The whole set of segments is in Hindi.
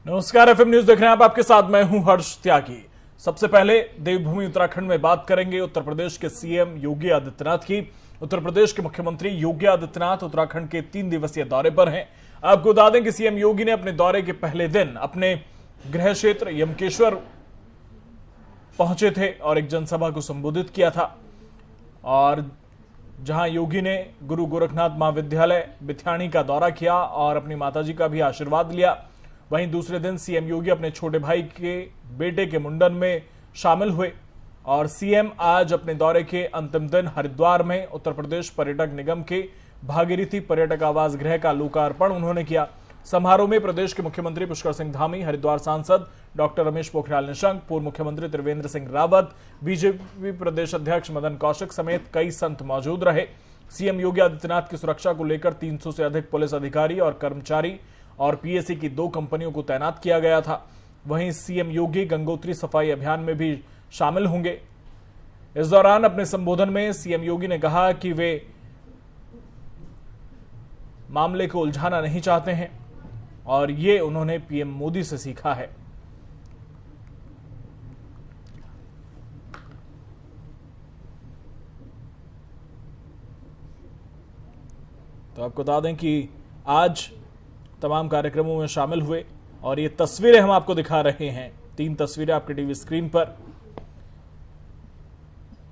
नमस्कार, एफएम न्यूज देख रहे हैं आप। आपके साथ मैं हूं हर्ष त्यागी। सबसे पहले देवभूमि उत्तराखंड में बात करेंगे उत्तर प्रदेश के सीएम योगी आदित्यनाथ की। उत्तर प्रदेश के मुख्यमंत्री योगी आदित्यनाथ उत्तराखंड के 3 दिवसीय दौरे पर हैं। आपको बता दें कि सीएम योगी ने अपने दौरे के पहले दिन अपने गृह क्षेत्र यमकेश्वर पहुंचे थे और एक जनसभा को संबोधित किया था, और जहां योगी ने गुरु गोरखनाथ महाविद्यालय बिथाणी का दौरा किया और अपनी माताजी का भी आशीर्वाद लिया। वहीं दूसरे दिन सीएम योगी अपने छोटे भाई के बेटे के मुंडन में शामिल हुए और सीएम आज अपने दौरे के अंतिम दिन हरिद्वार में उत्तर प्रदेश पर्यटक निगम के भागीरथी पर्यटक आवास गृह का लोकार्पण उन्होंने किया। समारोह में प्रदेश के मुख्यमंत्री पुष्कर सिंह धामी, हरिद्वार सांसद डॉक्टर रमेश पोखरियाल निशंक, पूर्व मुख्यमंत्री त्रिवेंद्र सिंह रावत, बीजेपी प्रदेश अध्यक्ष मदन कौशिक समेत कई संत मौजूद रहे। सीएम योगी आदित्यनाथ की सुरक्षा को लेकर 300 से अधिक पुलिस अधिकारी और कर्मचारी और पीएसी की 2 कंपनियों को तैनात किया गया था। वहीं सीएम योगी गंगोत्री सफाई अभियान में भी शामिल होंगे। इस दौरान अपने संबोधन में सीएम योगी ने कहा कि वे मामले को उलझाना नहीं चाहते हैं और ये उन्होंने पीएम मोदी से सीखा है। तो आपको बता दें कि आज तमाम कार्यक्रमों में शामिल हुए और ये तस्वीरें हम आपको दिखा रहे हैं। 3 तस्वीरें आपके टीवी स्क्रीन पर।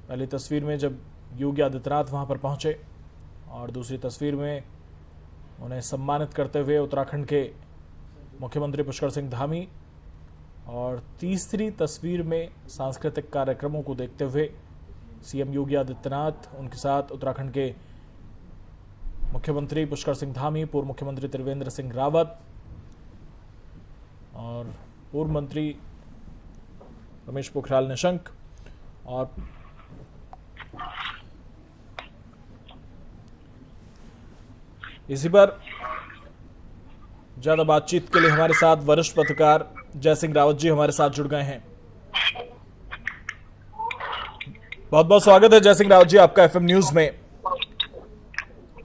पहली तस्वीर में जब योगी आदित्यनाथ वहां पर पहुंचे और दूसरी तस्वीर में उन्हें सम्मानित करते हुए उत्तराखंड के मुख्यमंत्री पुष्कर सिंह धामी, और तीसरी तस्वीर में सांस्कृतिक कार्यक्रमों को देखते हुए सीएम योगी आदित्यनाथ, उनके साथ उत्तराखंड के मुख्यमंत्री पुष्कर सिंह धामी, पूर्व मुख्यमंत्री त्रिवेंद्र सिंह रावत और पूर्व मंत्री रमेश पोखरियाल निशंक। और इसी पर ज्यादा बातचीत के लिए हमारे साथ वरिष्ठ पत्रकार जय सिंह रावत जी हमारे साथ जुड़ गए हैं। बहुत बहुत स्वागत है जय सिंह रावत जी आपका एफएम न्यूज में।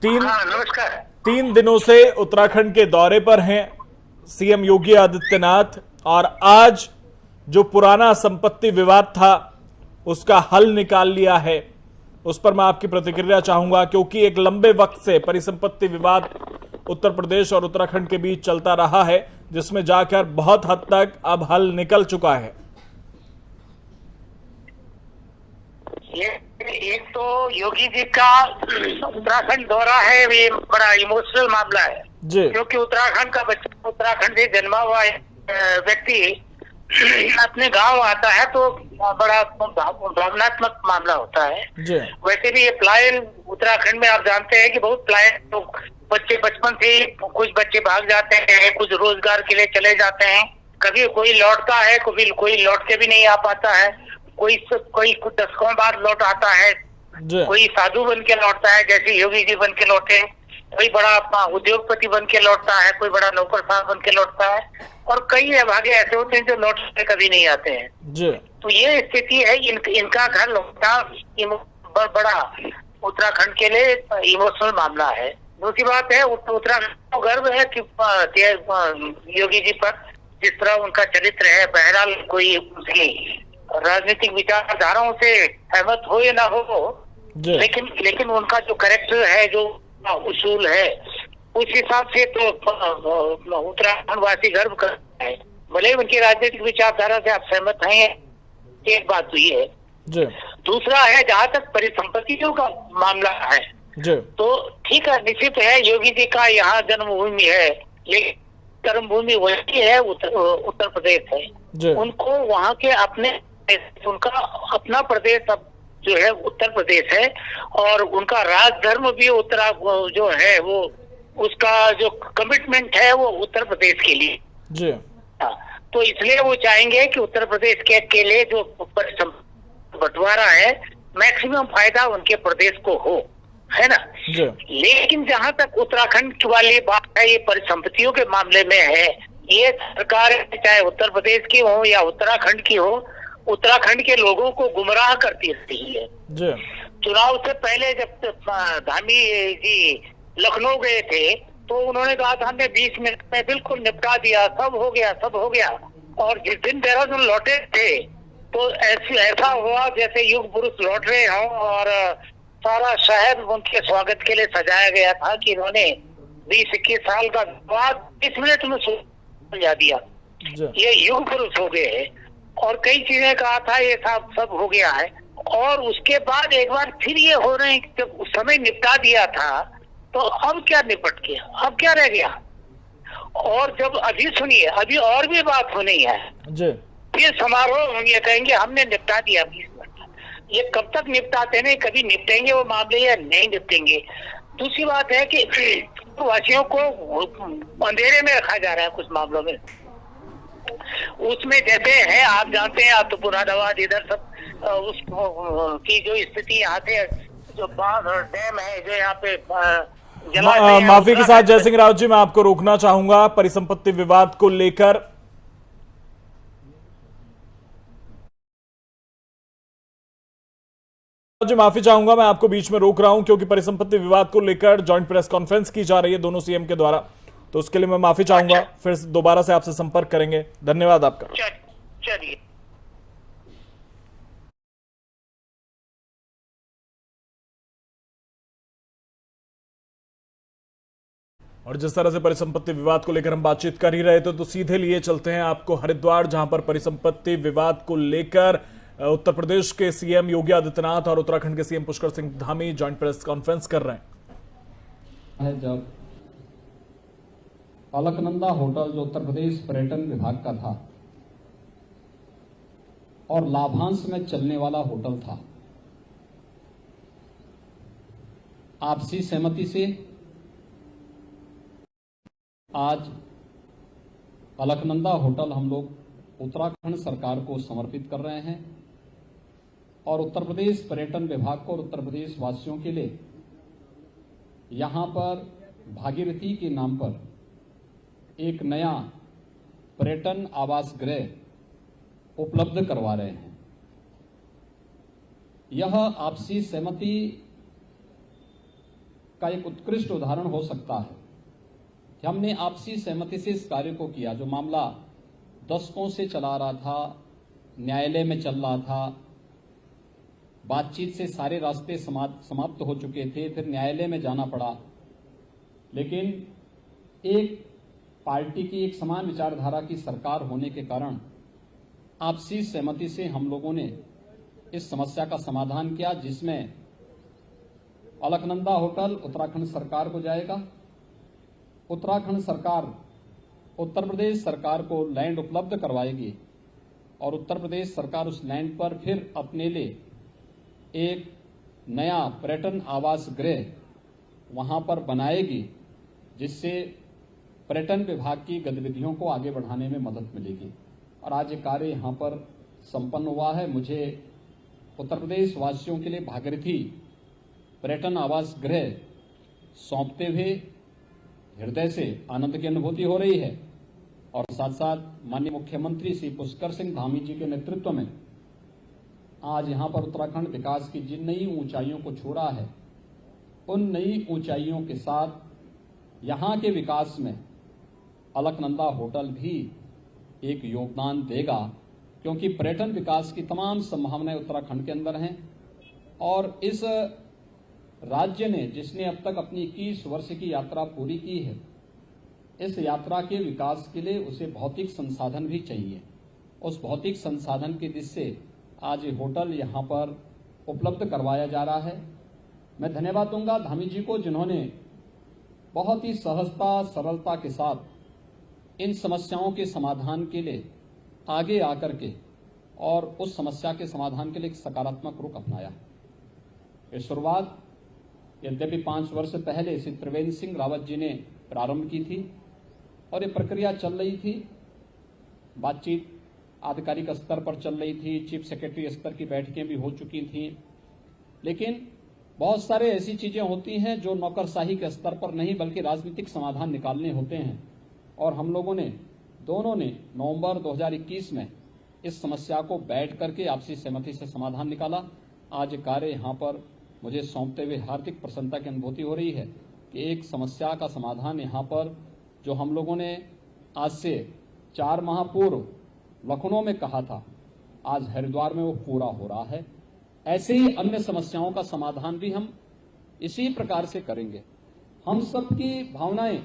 नमस्कार। 3 दिनों से उत्तराखंड के दौरे पर हैं सीएम योगी आदित्यनाथ, और आज जो पुराना संपत्ति विवाद था उसका हल निकाल लिया है। उस पर मैं आपकी प्रतिक्रिया चाहूंगा, क्योंकि एक लंबे वक्त से परिसंपत्ति विवाद उत्तर प्रदेश और उत्तराखंड के बीच चलता रहा है, जिसमें जाकर बहुत हद तक अब हल निकल चुका है। एक तो योगी जी का उत्तराखंड दौरा है, ये बड़ा इमोशनल मामला है जी, क्योंकि उत्तराखंड का बच्चा उत्तराखंड से जन्मा हुआ व्यक्ति अपने गांव आता है तो बड़ा भावनात्मक मामला होता है जी। वैसे भी ये पलायन उत्तराखंड में आप जानते हैं कि बहुत पलायन तो बच्चे बचपन से ही, कुछ बच्चे भाग जाते हैं, कुछ रोजगार के लिए चले जाते हैं, कभी कोई लौटता है, कभी कोई लौट के भी नहीं आ पाता है, कोई कुछ दशकों बाद लौट आता है, कोई साधु बन के लौटता है जैसे योगी जी बन के लौटे, कोई बड़ा उद्योगपति बन के लौटता है, कोई बड़ा नौकर साहब बन के लौटता है, और कई भागे ऐसे होते हैं जो लौट के कभी नहीं आते हैं जी। तो ये स्थिति है। इनका घर लौटना बड़ा उत्तराखंड के लिए इमोशनल मामला है। दूसरी बात है, उत्तराखंड को गर्व है कि योगी जी पर जिस तरह उनका चरित्र है। बहरहाल कोई उसकी राजनीतिक विचारधाराओं से सहमत हो या ना हो, लेकिन उनका जो कैरेक्टर है, जो उसूल है, उस हिसाब से तो उत्तराखंड वासी गर्व करते हैं। भले उनकी राजनीतिक विचारधारा से आप सहमत हैं, एक बात तो ये है। दूसरा है, जहाँ तक परिसंपत्तियों का मामला है तो ठीक है, निश्चित है योगी जी का यहाँ जन्मभूमि है, लेकिन कर्मभूमि वही है, उत्तर प्रदेश है। उनको वहाँ के उनका अपना प्रदेश अब जो है उत्तर प्रदेश है, और उनका राजधर्म भी जो है वो उसका जो कमिटमेंट है वो उत्तर प्रदेश के लिए जी। तो इसलिए वो चाहेंगे कि उत्तर प्रदेश के लिए जो बंटवारा है मैक्सिमम फायदा उनके प्रदेश को हो, है ना जी। लेकिन जहां तक उत्तराखंड वाली बात है, ये परिसंपत्तियों के मामले में है, ये सरकार चाहे उत्तर प्रदेश की हो या उत्तराखंड की हो, उत्तराखंड के लोगों को गुमराह करती रही है जी। चुनाव से पहले जब धामी जी लखनऊ गए थे तो उन्होंने कहा था हमने 20 मिनट में बिल्कुल निपटा दिया, सब हो गया। और जिस दिन देहरादून लौटे थे तो ऐसा हुआ जैसे युग पुरुष लौट रहे हों, और सारा शहर उनके स्वागत के लिए सजाया गया था कि इन्होंने 20-21 साल का बाद 20 मिनट में समझा दिया। ये युग पुरुष हो गए हैं। और कई चीजें कहा था, ये सब हो गया है। और उसके बाद एक बार फिर ये हो रहे हैं, जब उस समय निपटा दिया था तो अब क्या निपट गया, अब क्या रह गया। और जब अभी सुनिए, अभी और भी बात होनी है जी। फिर समारोह ये कहेंगे हमने निपटा दिया 20 मिनट। ये कब तक निपटाते नहीं, कभी निपटेंगे वो मामले या नहीं निपटेंगे। दूसरी बात है कि वासियों को अंधेरे में रखा जा रहा है कुछ मामलों में। उसमें जैसे है, आप जानते हैं, आप तो मुरादाबाद इधर सब की जो स्थिति यहाँ पे जो बांध और डैम है जो यहाँ पे माफी के साथ जय सिंह रावत जी, मैं आपको रोकना चाहूंगा परिसंपत्ति विवाद को लेकर। जी माफी चाहूंगा, मैं आपको बीच में रोक रहा हूं क्योंकि परिसंपत्ति विवाद को लेकर जॉइंट प्रेस कॉन्फ्रेंस की जा रही है दोनों सीएम के द्वारा, तो उसके लिए मैं माफी चाहूंगा। फिर दोबारा से आपसे संपर्क करेंगे। धन्यवाद आपका। चलिए। और जिस तरह से परिसंपत्ति विवाद को लेकर हम बातचीत कर ही रहे थे, तो सीधे लिए चलते हैं आपको हरिद्वार, जहां पर परिसंपत्ति विवाद को लेकर उत्तर प्रदेश के सीएम योगी आदित्यनाथ और उत्तराखंड के CM Pushkar Singh Dhami joint press conference कर रहे हैं। जब अलकनंदा होटल जो उत्तर प्रदेश पर्यटन विभाग का था और लाभांश में चलने वाला होटल था, आपसी सहमति से आज अलकनंदा होटल हम लोग उत्तराखंड सरकार को समर्पित कर रहे हैं और उत्तर प्रदेश पर्यटन विभाग को और उत्तर प्रदेश वासियों के लिए यहां पर भागीरथी के नाम पर एक नया पर्यटन आवास गृह उपलब्ध करवा रहे हैं। यह आपसी सहमति का एक उत्कृष्ट उदाहरण हो सकता है कि हमने आपसी सहमति से इस कार्य को किया। जो मामला दशकों से चला रहा था, न्यायालय में चल रहा था, बातचीत से सारे रास्ते समाप्त हो चुके थे, फिर न्यायालय में जाना पड़ा, लेकिन एक पार्टी की एक समान विचारधारा की सरकार होने के कारण आपसी सहमति से हम लोगों ने इस समस्या का समाधान किया, जिसमें अलकनंदा होटल उत्तराखंड सरकार को जाएगा। उत्तराखंड सरकार उत्तर प्रदेश सरकार को लैंड उपलब्ध करवाएगी और उत्तर प्रदेश सरकार उस लैंड पर फिर अपने लिए एक नया पर्यटन आवास गृह वहां पर बनाएगी, जिससे पर्यटन विभाग की गतिविधियों को आगे बढ़ाने में मदद मिलेगी। और आज ये कार्य यहां पर संपन्न हुआ है। मुझे उत्तर प्रदेश वासियों के लिए भागीरथी पर्यटन आवास गृह सौंपते हुए हृदय से आनंद की अनुभूति हो रही है और साथ साथ माननीय मुख्यमंत्री श्री पुष्कर सिंह धामी जी के नेतृत्व में आज यहां पर उत्तराखंड विकास की जिन नई ऊंचाइयों को छूड़ा है, उन नई ऊंचाइयों के साथ यहां के विकास में अलकनंदा होटल भी एक योगदान देगा, क्योंकि पर्यटन विकास की तमाम संभावनाएं उत्तराखंड के अंदर हैं। और इस राज्य ने, जिसने अब तक अपनी 21 वर्ष की यात्रा पूरी की है, इस यात्रा के विकास के लिए उसे भौतिक संसाधन भी चाहिए। उस भौतिक संसाधन की दिशा से आज ये होटल यहां पर उपलब्ध करवाया जा रहा है। मैं धन्यवाद दूंगा धामी जी को, जिन्होंने बहुत ही सहजता सरलता के साथ इन समस्याओं के समाधान के लिए आगे आकर के और उस समस्या के समाधान के लिए एक सकारात्मक रुख अपनाया। ये शुरुआत यद्यपि 5 वर्ष पहले श्री त्रिवेंद्र सिंह रावत जी ने प्रारंभ की थी और ये प्रक्रिया चल रही थी, बातचीत आधिकारिक स्तर पर चल रही थी, चीफ सेक्रेटरी स्तर की बैठकें भी हो चुकी थी, लेकिन बहुत सारे ऐसी चीजें होती हैं जो नौकरशाही के स्तर पर नहीं बल्कि राजनीतिक समाधान निकालने होते हैं। और हम लोगों ने दोनों ने नवंबर 2021 में इस समस्या को बैठ करके आपसी सहमति से समाधान निकाला। आज कार्य यहाँ पर मुझे सौंपते हुए हार्दिक प्रसन्नता की अनुभूति हो रही है कि एक समस्या का समाधान यहाँ पर जो हम लोगों ने आज से 4 माह पूर्व लखनऊ में कहा था, आज हरिद्वार में वो पूरा हो रहा है। ऐसे ही अन्य समस्याओं का समाधान भी हम इसी प्रकार से करेंगे। हम सबकी भावनाएं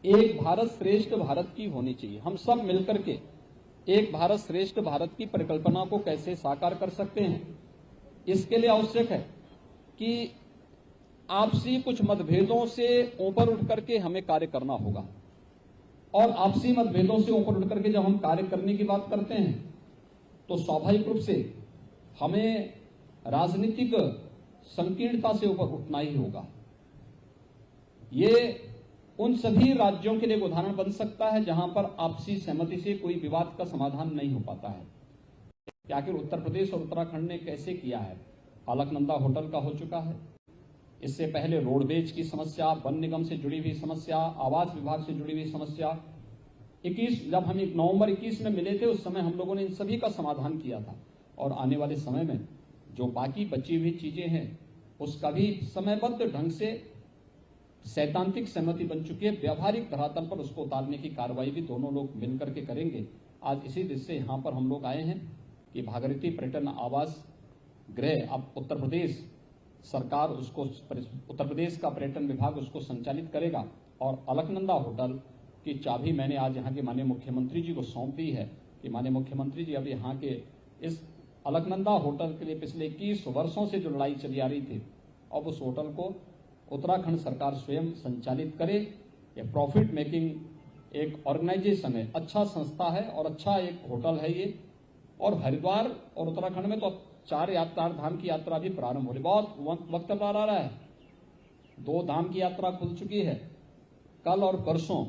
एक भारत श्रेष्ठ भारत की होनी चाहिए। हम सब मिलकर के एक भारत श्रेष्ठ भारत की परिकल्पना को कैसे साकार कर सकते हैं, इसके लिए आवश्यक है कि आपसी कुछ मतभेदों से ऊपर उठ करके हमें कार्य करना होगा। और आपसी मतभेदों से ऊपर उठ करके जब हम कार्य करने की बात करते हैं तो स्वाभाविक रूप से हमें राजनीतिक संकीर्णता से ऊपर उठना ही होगा। ये उन सभी राज्यों के लिए एक उदाहरण बन सकता है जहां पर आपसी सहमति से कोई विवाद का समाधान नहीं हो पाता है। कि आखिर उत्तर प्रदेश और उत्तराखंड ने कैसे किया है। अलकनंदा होटल का हो चुका है, इससे पहले रोडवेज की समस्या, वन निगम से जुड़ी हुई समस्या, आवास विभाग से जुड़ी हुई समस्या। जब हम नवंबर 21 में मिले थे उस समय हम लोगों ने इन सभी का समाधान किया था। और आने वाले समय में जो बाकी बची हुई चीजें हैं उसका भी समयबद्ध ढंग से सैद्धांतिक सहमति बन चुकी है। व्यावहारिक धरातल पर उसको उतारने की कार्रवाई भी दोनों लोग मिलकर के करेंगे। आज इसी दृष्टि से यहाँ पर हम लोग आए हैं कि भागीरथी पर्यटन आवास गृह अब उत्तर प्रदेश सरकार उसको, उत्तर प्रदेश का पर्यटन विभाग उसको संचालित करेगा। और अलकनंदा होटल की चाबी मैंने आज यहाँ के माननीय मुख्यमंत्री जी को सौंप दी है कि माननीय मुख्यमंत्री जी अब यहाँ के इस अलकनंदा होटल के लिए पिछले 21 वर्षों से जो लड़ाई चली आ रही थी, अब उस होटल को उत्तराखंड सरकार स्वयं संचालित करे। ये प्रॉफिट मेकिंग एक ऑर्गेनाइजेशन है, अच्छा संस्था है और अच्छा एक होटल है ये। और हरिद्वार और उत्तराखंड में तो 4 धाम की यात्रा भी प्रारंभ हो रही, बहुत वक्त पर आ रहा है। 2 धाम की यात्रा खुल चुकी है, कल और परसों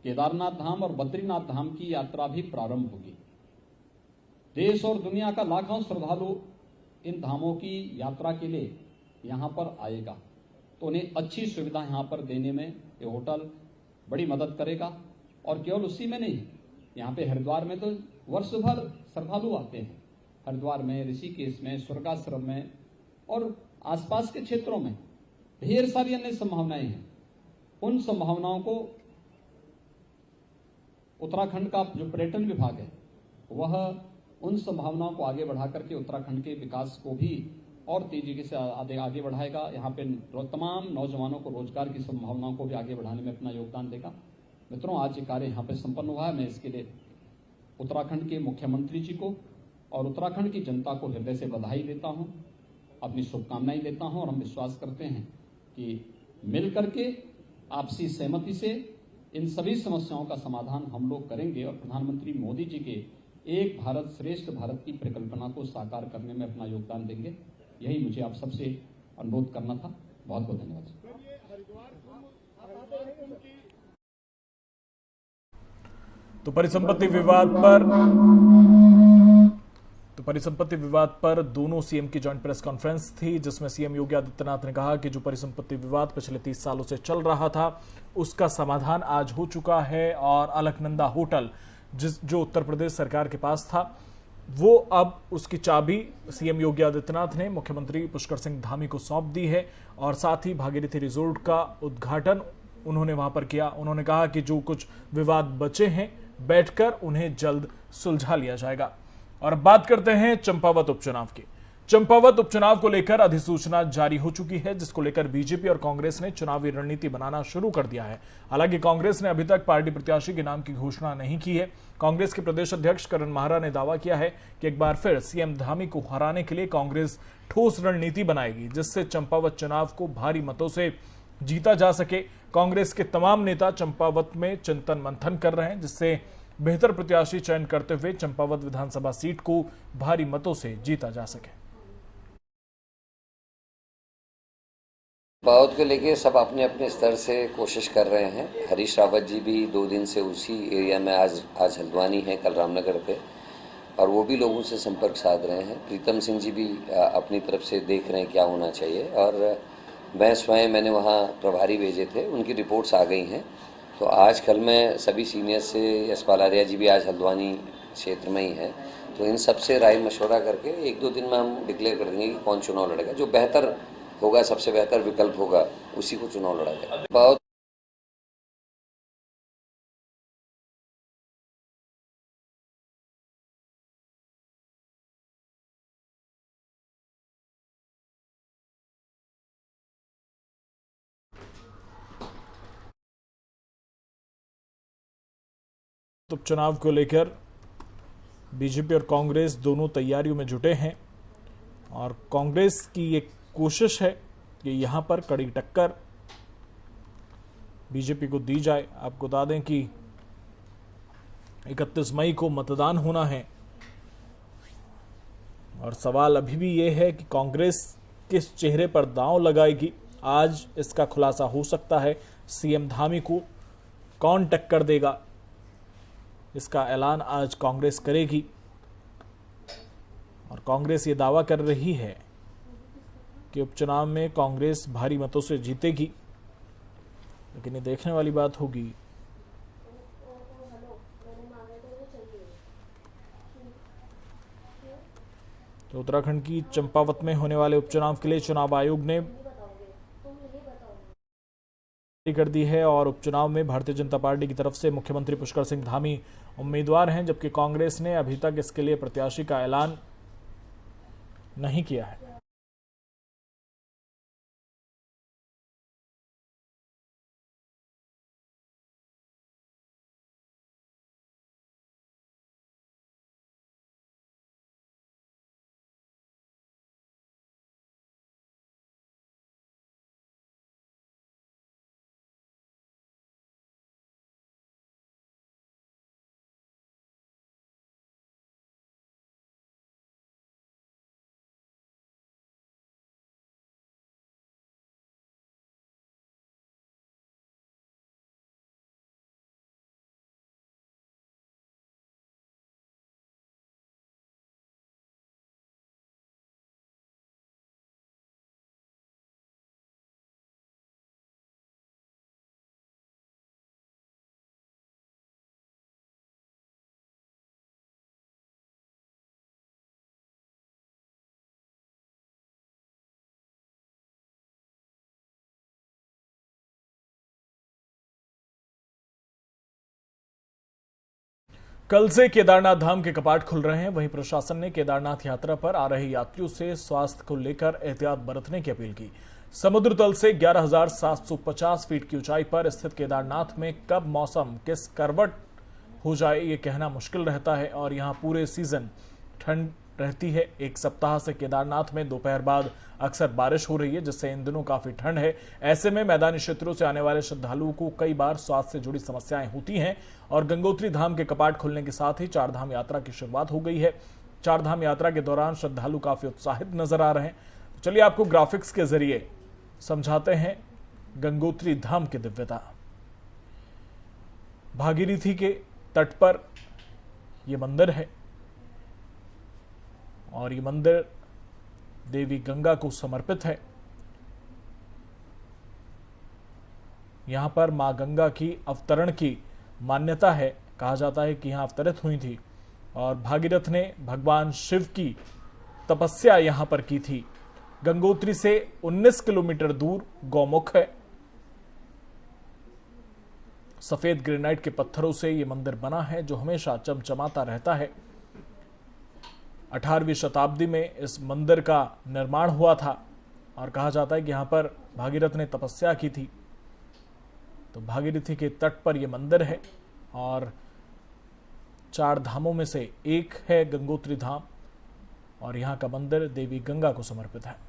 केदारनाथ धाम और बद्रीनाथ धाम की यात्रा भी प्रारंभ होगी। देश और दुनिया का लाखों श्रद्धालु इन धामों की यात्रा के लिए यहाँ पर आएगा, तो उन्हें अच्छी सुविधा यहाँ पर देने में ये होटल बड़ी मदद करेगा। और केवल उसी में नहीं, यहाँ पे हरिद्वार में तो वर्ष भर श्रद्धालु आते हैं। हरिद्वार में, ऋषिकेश में, स्वर्गाश्रम में और आसपास के क्षेत्रों में ढेर सारी अन्य संभावनाएं हैं। उन संभावनाओं को उत्तराखंड का जो पर्यटन विभाग है वह उन संभावनाओं को आगे बढ़ा करके उत्तराखंड के विकास को भी और तेजी से आगे बढ़ाएगा। यहाँ पे तमाम नौजवानों को रोजगार की संभावनाओं को भी आगे बढ़ाने में अपना योगदान देगा। मित्रों, आज ये कार्य यहाँ पे संपन्न हुआ है। मैं इसके लिए उत्तराखंड के मुख्यमंत्री जी को और उत्तराखंड की जनता को हृदय से बधाई देता हूँ, अपनी शुभकामनाएं देता हूँ। और हम विश्वास करते हैं कि मिल करके आपसी सहमति से इन सभी समस्याओं का समाधान हम लोग करेंगे और प्रधानमंत्री मोदी जी के एक भारत श्रेष्ठ भारत की परिकल्पना को साकार करने में अपना योगदान देंगे। यही मुझे आप सबसे अनुरोध करना था। बहुत बहुत धन्यवाद। तो परिसंपत्ति विवाद पर दोनों सीएम की जॉइंट प्रेस कॉन्फ्रेंस थी, जिसमें सीएम योगी आदित्यनाथ ने कहा कि जो परिसंपत्ति विवाद पिछले 30 सालों से चल रहा था उसका समाधान आज हो चुका है। और अलकनंदा होटल जो उत्तर प्रदेश सरकार के पास था वो अब उसकी चाबी सीएम योगी आदित्यनाथ ने मुख्यमंत्री पुष्कर सिंह धामी को सौंप दी है। और साथ ही भागीरथी रिजोर्ट का उद्घाटन उन्होंने वहां पर किया। उन्होंने कहा कि जो कुछ विवाद बचे हैं बैठकर उन्हें जल्द सुलझा लिया जाएगा। और बात करते हैं चंपावत उपचुनाव की। चंपावत उपचुनाव को लेकर अधिसूचना जारी हो चुकी है, जिसको लेकर बीजेपी और कांग्रेस ने चुनावी रणनीति बनाना शुरू कर दिया है। हालांकि कांग्रेस ने अभी तक पार्टी प्रत्याशी के नाम की घोषणा नहीं की है। कांग्रेस के प्रदेश अध्यक्ष करण माहरा ने दावा किया है कि एक बार फिर सीएम धामी को हराने के लिए कांग्रेस ठोस रणनीति बनाएगी, जिससे चंपावत चुनाव को भारी मतों से जीता जा सके। कांग्रेस के तमाम नेता चंपावत में चिंतन मंथन कर रहे हैं, जिससे बेहतर प्रत्याशी चयन करते हुए चंपावत विधानसभा सीट को भारी मतों से जीता जा सके। चंपावत को लेके सब अपने अपने स्तर से कोशिश कर रहे हैं। हरीश रावत जी भी 2 दिन से उसी एरिया में आज हल्द्वानी है, कल रामनगर पे, और वो भी लोगों से संपर्क साध रहे हैं। प्रीतम सिंह जी भी अपनी तरफ से देख रहे हैं क्या होना चाहिए। और मैं स्वयं मैंने वहाँ प्रभारी भेजे थे, उनकी रिपोर्ट्स आ गई हैं। तो आज कल मैं सभी सीनियर से, यशपाल आर्या जी भी आज हल्द्वानी क्षेत्र में ही हैं, तो इन सब से राय मशवरा करके 1-2 दिन में हम डिक्लेयर कर देंगे कि कौन चुनाव लड़ेगा। जो बेहतर होगा, सबसे बेहतर विकल्प होगा, उसी को चुनाव लड़ा गया। बहुत उपचुनाव को लेकर बीजेपी और कांग्रेस दोनों तैयारियों में जुटे हैं और कांग्रेस की एक कोशिश है कि यहां पर कड़ी टक्कर बीजेपी को दी जाए। आपको बता दें कि 31 मई को मतदान होना है और सवाल अभी भी ये है कि कांग्रेस किस चेहरे पर दांव लगाएगी। आज इसका खुलासा हो सकता है। सीएम धामी को कौन टक्कर देगा, इसका ऐलान आज कांग्रेस करेगी और कांग्रेस ये दावा कर रही है कि उपचुनाव में कांग्रेस भारी मतों से जीतेगी, लेकिन ये देखने वाली बात होगी। तो उत्तराखंड की चंपावत में होने वाले उपचुनाव के लिए चुनाव आयोग ने कर दी है और उपचुनाव में भारतीय जनता पार्टी की तरफ से मुख्यमंत्री पुष्कर सिंह धामी उम्मीदवार हैं, जबकि कांग्रेस ने अभी तक इसके लिए प्रत्याशी का ऐलान नहीं किया है। कल से केदारनाथ धाम के कपाट खुल रहे हैं। वहीं प्रशासन ने केदारनाथ यात्रा पर आ रहे यात्रियों से स्वास्थ्य को लेकर एहतियात बरतने की अपील की। समुद्र तल से 11,750 फीट की ऊंचाई पर स्थित केदारनाथ में कब मौसम किस करवट हो जाए ये कहना मुश्किल रहता है और यहाँ पूरे सीजन ठंड रहती है। एक सप्ताह से केदारनाथ में दोपहर बाद अक्सर बारिश हो रही है, जिससे इन दिनों काफी ठंड है। ऐसे में मैदानी क्षेत्रों से आने वाले श्रद्धालुओं को कई बार स्वास्थ्य से जुड़ी समस्याएं होती हैं और गंगोत्री धाम के कपाट खुलने के साथ ही चारधाम यात्रा की शुरुआत हो गई है। चारधाम यात्रा के दौरान श्रद्धालु काफी उत्साहित नजर आ रहे हैं। तो चलिए आपको ग्राफिक्स के जरिए समझाते हैं गंगोत्री धाम की दिव्यता। भागीरथी के तट पर यह मंदिर है और ये मंदिर देवी गंगा को समर्पित है। यहां पर मां गंगा की अवतरण की मान्यता है। कहा जाता है कि यहां अवतरित हुई थी और भागीरथ ने भगवान शिव की तपस्या यहां पर की थी। गंगोत्री से 19 किलोमीटर दूर गौमुख है। सफेद ग्रेनाइट के पत्थरों से यह मंदिर बना है जो हमेशा चमचमाता रहता है। 18वीं शताब्दी में इस मंदिर का निर्माण हुआ था और कहा जाता है कि यहाँ पर भागीरथ ने तपस्या की थी। तो भागीरथी के तट पर यह मंदिर है और 4 धामों में से एक है गंगोत्री धाम और यहाँ का मंदिर देवी गंगा को समर्पित है।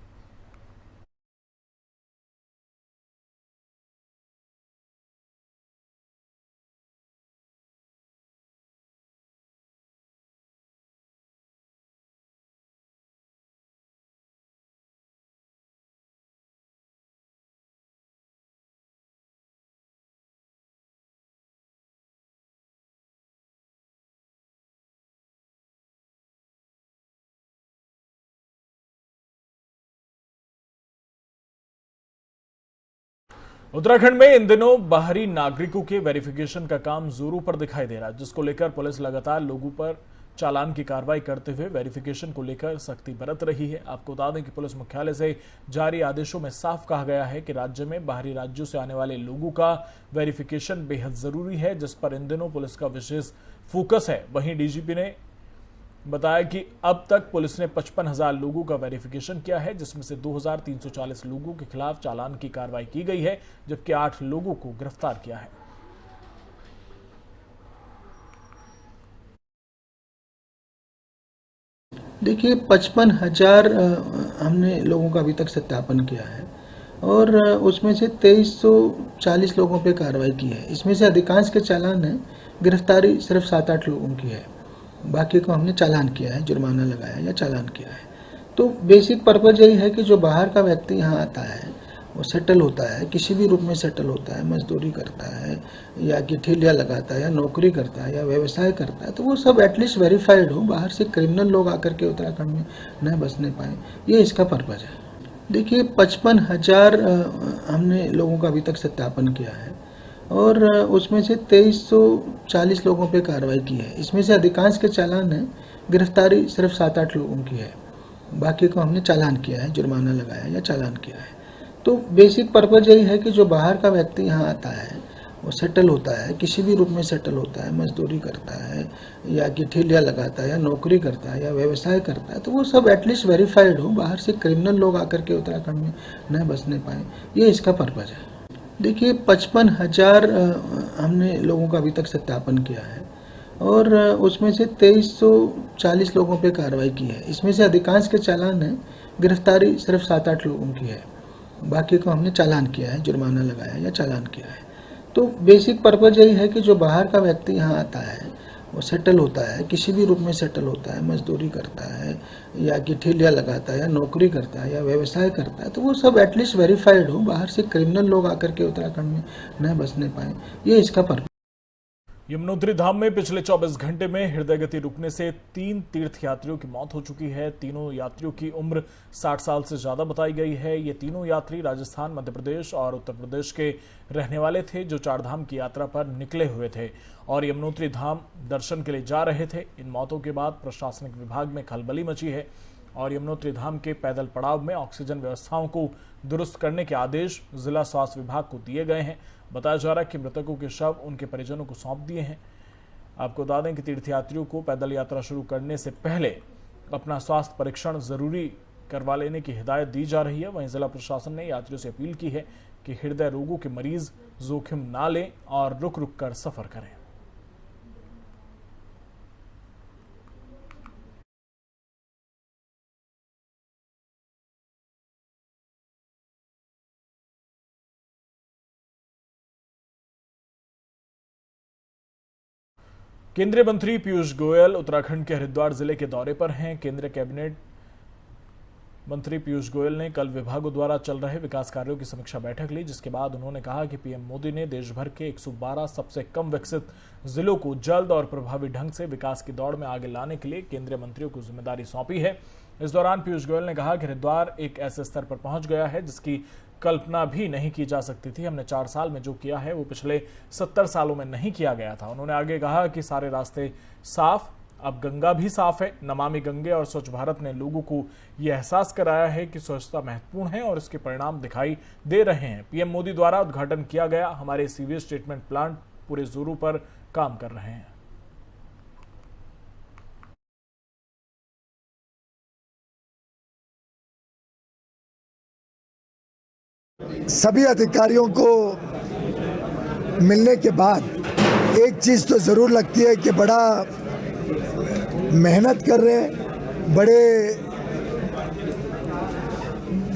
उत्तराखंड में इन दिनों बाहरी नागरिकों के वेरिफिकेशन का काम जोरों पर दिखाई दे रहा है, जिसको लेकर पुलिस लगातार लोगों पर चालान की कार्रवाई करते हुए वेरिफिकेशन को लेकर सख्ती बरत रही है। आपको बता दें कि पुलिस मुख्यालय से जारी आदेशों में साफ कहा गया है कि राज्य में बाहरी राज्यों से आने वाले लोगों का वेरिफिकेशन बेहद जरूरी है, जिस पर इन दिनों पुलिस का विशेष फोकस है। वहीं डीजीपी ने बताया कि अब तक पुलिस ने 55,000 लोगों का वेरिफिकेशन किया है, जिसमें से 2,340 लोगों के खिलाफ चालान की कार्रवाई की गई है, जबकि 8 लोगों को गिरफ्तार किया है। देखिए 55,000 हमने लोगों का अभी तक सत्यापन किया है और उसमें से 2340 लोगों पे कार्रवाई की है। इसमें से अधिकांश के चालान है, गिरफ्तारी सिर्फ 7-8 लोगों की है, बाकी को हमने चालान किया है, जुर्माना लगाया या चालान किया है। तो बेसिक पर्पज यही है कि जो बाहर का व्यक्ति यहाँ आता है वो सेटल होता है, किसी भी रूप में सेटल होता है, मजदूरी करता है या कि ठेलिया लगाता है या नौकरी करता है या व्यवसाय करता है, तो वो सब एटलीस्ट वेरीफाइड हो, बाहर से क्रिमिनल लोग आकर के उत्तराखंड में न बसने पाएँ, ये इसका पर्पज़ है। देखिए 55,000 हमने लोगों का अभी तक सत्यापन किया है और उसमें से 2340 लोगों पे कार्रवाई की है। इसमें से अधिकांश के चालान है, गिरफ्तारी सिर्फ 7-8 लोगों की है, बाकी को हमने चालान किया है, जुर्माना लगाया या चालान किया है। तो बेसिक पर्पज यही है कि जो बाहर का व्यक्ति यहाँ आता है वो सेटल होता है, किसी भी रूप में सेटल होता है, मजदूरी करता है या कि ठेलिया लगाता है या नौकरी करता है या व्यवसाय करता है, तो वो सब एटलीस्ट वेरीफाइड हो, बाहर से क्रिमिनल लोग आकर के उत्तराखंड में न बसने पाएँ, ये इसका पर्पज़ है। देखिए 55,000 हमने लोगों का अभी तक सत्यापन किया है और उसमें से 2340 लोगों पे कार्रवाई की है। इसमें से अधिकांश के चालान है, गिरफ्तारी सिर्फ 7-8 लोगों की है, बाकी को हमने चालान किया है, जुर्माना लगाया या चालान किया है। तो बेसिक पर्पज यही है कि जो बाहर का व्यक्ति यहाँ आता है वो सेटल होता है, किसी भी रूप में सेटल होता है, मजदूरी करता है या कि ठेलिया लगाता है या नौकरी करता है या व्यवसाय करता है, तो वो सब एटलीस्ट वेरीफाइड हो, बाहर से क्रिमिनल लोग आकर के उत्तराखंड में न बसने पाएँ, ये इसका पर्पज। यमुनोत्री धाम में पिछले 24 घंटे में हृदय गति रुकने से 3 तीर्थयात्रियों की मौत हो चुकी है। तीनों यात्रियों की उम्र 60 साल से ज्यादा बताई गई है। ये तीनों यात्री राजस्थान, मध्य प्रदेश और उत्तर प्रदेश के रहने वाले थे, जो 4 धाम की यात्रा पर निकले हुए थे और यमुनोत्री धाम दर्शन के लिए जा रहे थे। इन मौतों के बाद प्रशासनिक विभाग में खलबली मची है और यमुनोत्री धाम के पैदल पड़ाव में ऑक्सीजन व्यवस्थाओं को दुरुस्त करने के आदेश जिला स्वास्थ्य विभाग को दिए गए हैं। बताया जा रहा है कि मृतकों के शव उनके परिजनों को सौंप दिए हैं। आपको बता दें कि तीर्थयात्रियों को पैदल यात्रा शुरू करने से पहले अपना स्वास्थ्य परीक्षण जरूरी करवा लेने की हिदायत दी जा रही है। वहीं जिला प्रशासन ने यात्रियों से अपील की है कि हृदय रोगों के मरीज जोखिम ना लें और रुक रुक कर सफर करें। केंद्रीय मंत्री पीयूष गोयल उत्तराखंड के हरिद्वार जिले के दौरे पर हैं। केंद्रीय कैबिनेट मंत्री पीयूष गोयल ने कल विभागों द्वारा चल रहे विकास कार्यों की समीक्षा बैठक ली, जिसके बाद उन्होंने कहा कि पीएम मोदी ने देश भर के 112 सबसे कम विकसित जिलों को जल्द और प्रभावी ढंग से विकास की दौड़ में आगे लाने के लिए केंद्रीय मंत्रियों को जिम्मेदारी सौंपी है। इस दौरान पीयूष गोयल ने कहा कि हरिद्वार एक ऐसे स्तर पर पहुंच गया है जिसकी कल्पना भी नहीं की जा सकती थी। हमने 4 साल में जो किया है वो पिछले 70 सालों में नहीं किया गया था। उन्होंने आगे कहा कि सारे रास्ते साफ, अब गंगा भी साफ है। नमामि गंगे और स्वच्छ भारत ने लोगों को यह एहसास कराया है कि स्वच्छता महत्वपूर्ण है और इसके परिणाम दिखाई दे रहे हैं। पीएम मोदी द्वारा उद्घाटन किया गया हमारे सीवेज ट्रीटमेंट प्लांट पूरे जोरों पर काम कर रहे हैं। सभी अधिकारियों को मिलने के बाद एक चीज़ तो ज़रूर लगती है कि बड़ा मेहनत कर रहे हैं,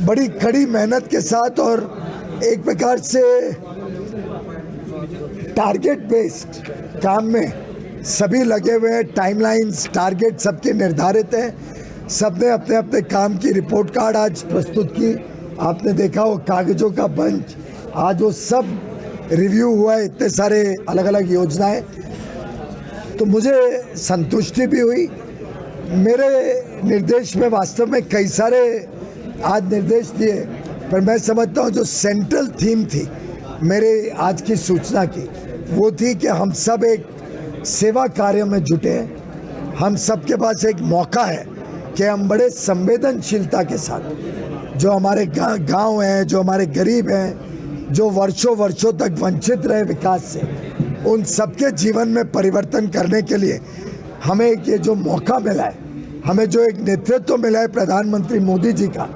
बड़ी कड़ी मेहनत के साथ और एक प्रकार से टारगेट बेस्ड काम में सभी लगे हुए हैं। टाइमलाइंस, टारगेट सबके निर्धारित हैं। सबने अपने अपने काम की रिपोर्ट कार्ड आज प्रस्तुत की। आपने देखा वो कागजों का बंच, आज वो सब रिव्यू हुआ है, इतने सारे अलग अलग योजनाएं, तो मुझे संतुष्टि भी हुई। मेरे निर्देश में वास्तव में कई सारे आज निर्देश दिए, पर मैं समझता हूँ जो सेंट्रल थीम थी मेरे आज की सूचना की वो थी कि हम सब एक सेवा कार्य में जुटे हैं हम सबके पास एक मौका है कि हम बड़े संवेदनशीलता के साथ जो हमारे गांव हैं, जो हमारे गरीब हैं, जो वर्षों वर्षों तक वंचित रहे विकास से, उन सबके जीवन में परिवर्तन करने के लिए हमें ये जो मौका मिला है, हमें जो एक नेतृत्व मिला है प्रधानमंत्री मोदी जी का,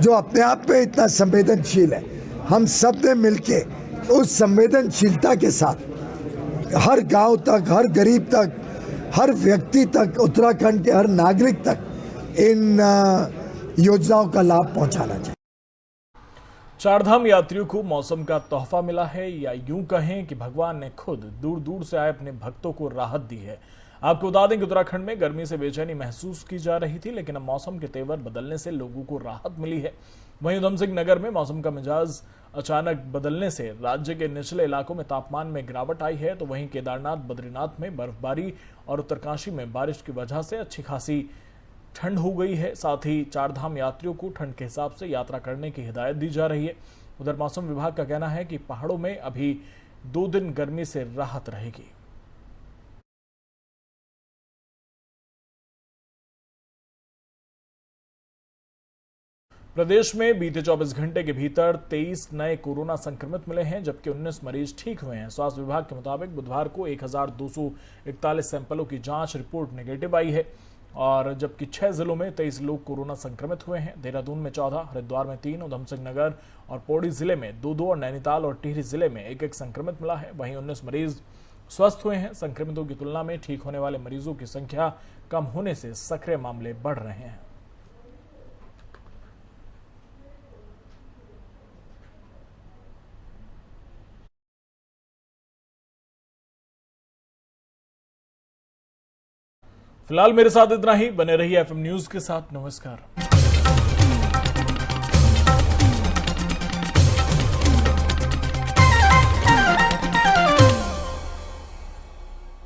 जो अपने आप में इतना संवेदनशील है, हम सब ने मिलके उस संवेदनशीलता के साथ हर गांव तक, हर गरीब तक, हर व्यक्ति तक, उत्तराखंड के हर नागरिक तक इन योजनाओं का लाभ पहुंचाना चाहिए। चारधाम यात्रियों को मौसम का तोहफा मिला है, या यूं कहें कि भगवान ने खुद दूर दूर से आए अपने भक्तों को राहत दी है। आपको बता दें कि उत्तराखंड में गर्मी से बेचैनी महसूस की जा रही थी, लेकिन अब मौसम के तेवर बदलने से लोगों को राहत मिली है। वहीं उधम सिंह नगर में मौसम का मिजाज अचानक बदलने से राज्य के निचले इलाकों में तापमान में गिरावट आई है, तो वहीं केदारनाथ, बद्रीनाथ में बर्फबारी और उत्तरकाशी में बारिश की वजह से अच्छी खासी ठंड हो गई है। साथ ही चारधाम यात्रियों को ठंड के हिसाब से यात्रा करने की हिदायत दी जा रही है। उधर मौसम विभाग का कहना है कि पहाड़ों में अभी 2 दिन गर्मी से राहत रहेगी। प्रदेश में बीते 24 घंटे के भीतर 23 नए कोरोना संक्रमित मिले हैं, जबकि 19 मरीज ठीक हुए हैं। स्वास्थ्य विभाग के मुताबिक बुधवार को 1241 सैंपलों की जांच रिपोर्ट नेगेटिव आई है, और जबकि 6 जिलों में 23 लोग कोरोना संक्रमित हुए हैं। देहरादून में 14, हरिद्वार में 3, उधम सिंह नगर और पौड़ी जिले में 2-2 और नैनीताल और टिहरी जिले में 1-1 संक्रमित मिला है। वहीं 19 मरीज स्वस्थ हुए हैं। संक्रमितों की तुलना में ठीक होने वाले मरीजों की संख्या कम होने से सक्रिय मामले बढ़ रहे हैं। फिलहाल मेरे साथ इतना ही। बने रहिए एफएम न्यूज के साथ। नमस्कार।